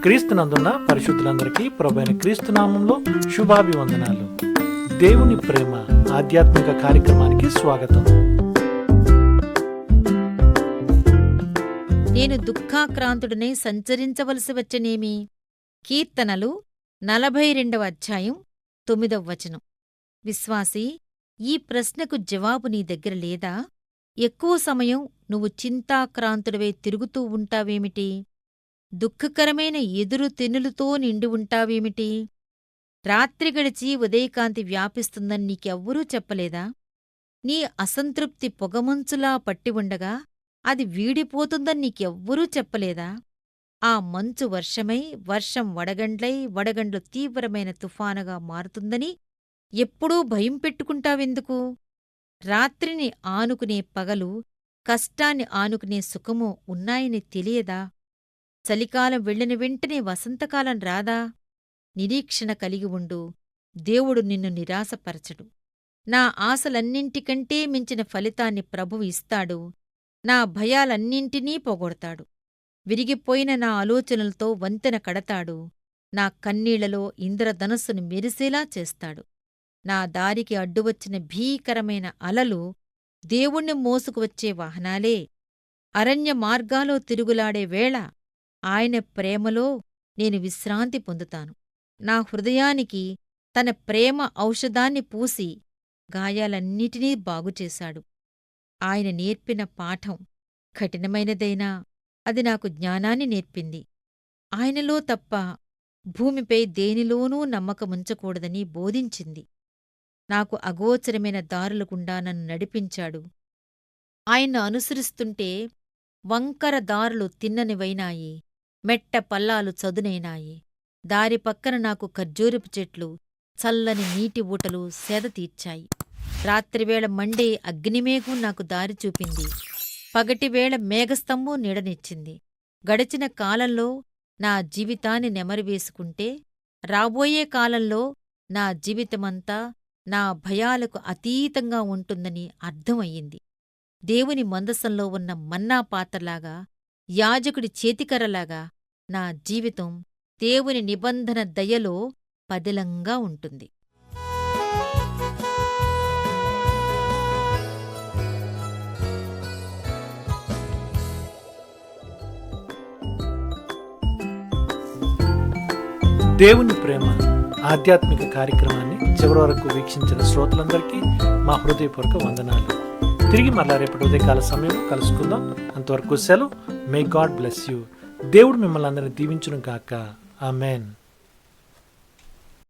క్రీస్తునందున్న పరిశుద్ధులందరికీ ప్రభువైన క్రీస్తు నామంలో శుభాభివందనాలు. దేవుని ప్రేమ ఆధ్యాత్మిక కార్యక్రమానికి స్వాగతం. నేను దుఃఖాక్రాంతుడనై సంచరించవలసి వచ్చనేమి. కీర్తనలు 42వ అధ్యాయం 9వ వచనం. విశ్వాసీ, ఈ ప్రశ్నకు జవాబు నీ దగ్గర లేదా? ఎక్కువ సమయం నువ్వు చింతాక్రాంతుడవై తిరుగుతూ ఉంటావేమిటి? దుఃఖకరమైన ఎదురు తెన్నులతో నిండి ఉంటావేమిటి? రాత్రి గడిచి ఉదయకాంతి వ్యాపిస్తుందని నీకెవ్వరూ చెప్పలేదా? నీ అసంతృప్తి పొగమంచులా పట్టి ఉండగా అది వీడిపోతుందని నీకెవ్వరూ చెప్పలేదా? ఆ మంచు వర్షమై, వర్షం వడగండ్లై, వడగండ్లు తీవ్రమైన తుఫానుగా మారుతుందని ఎప్పుడూ భయం పెట్టుకుంటావెందుకు? రాత్రిని ఆనుకునే పగలు, కష్టాన్ని ఆనుకునే సుఖము ఉన్నాయని తెలియదా? చలికాలం వెళ్ళిన వెంటనే వసంతకాలం రాదా? నిరీక్షణ కలిగి ఉండు. దేవుడు నిన్ను నిరాశపరచడు. నా ఆశలన్నింటికంటే మించిన ఫలితాన్ని ప్రభువు ఇస్తాడు. నా భయాలన్నింటినీ పోగొడతాడు. విరిగిపోయిన నా ఆలోచనలతో వంతెన కడతాడు. నా కన్నీళ్లలో ఇంద్రధనస్సును మెరిసేలా చేస్తాడు. నా దారికి అడ్డువచ్చిన భీకరమైన అలలు దేవుణ్ణి మోసుకువచ్చే వాహనాలే. అరణ్య మార్గాలో తిరుగులాడే వేళ ఆయన ప్రేమలో నేను విశ్రాంతి పొందుతాను. నా హృదయానికి తన ప్రేమ ఔషధాన్ని పూసి గాయాలన్నిటినీ బాగుచేశాడు. ఆయన నేర్పిన పాఠం కఠినమైనదైనా అది నాకు జ్ఞానాన్ని నేర్పింది. ఆయనలో తప్ప భూమిపై దేనిలోనూ నమ్మకముంచకూడదని బోధించింది. నాకు అగోచరమైన దారుల గుండా నన్ను నడిపించాడు. ఆయన్ను అనుసరిస్తుంటే వంకర దారులు తిన్ననివైనాయి, మెట్ట పల్లాలు చదునైనాయి. దారి పక్కన నాకు ఖర్జూరపు చెట్లు, చల్లని నీటి ఊటలు సేద తీర్చాయి. రాత్రివేళ మండే అగ్నిమేఘం నాకు దారి చూపింది. పగటివేళ మేఘస్తంభం నీడనిచ్చింది. గడిచిన కాలంలో నా జీవితాన్ని నెమరువేసుకుంటే రాబోయే కాలంలో నా జీవితమంతా నా భయాలకు అతీతంగా ఉంటుందని అర్థమయ్యింది. దేవుని మందసంలో ఉన్న మన్నా పాత్రలాగా, యాజకుడి చేతికర్రలాగా నా జీవితం దేవుని నిబంధన దయలో పదిలంగా ఉంటుంది. దేవుని ప్రేమ ఆధ్యాత్మిక కార్యక్రమాన్ని చివరి వరకు వీక్షించిన శ్రోతలందరికీ మా హృదయపూర్వక వందనాలు. తిరిగి మళ్ళా రేపటి ఉదయకాల సమయం కలుసుకుందాం. అంతవరకు సెలవు. May God bless you. దేవుడు మిమ్మల్ని అందరినీ దీవించును గాక. ఆమెన్.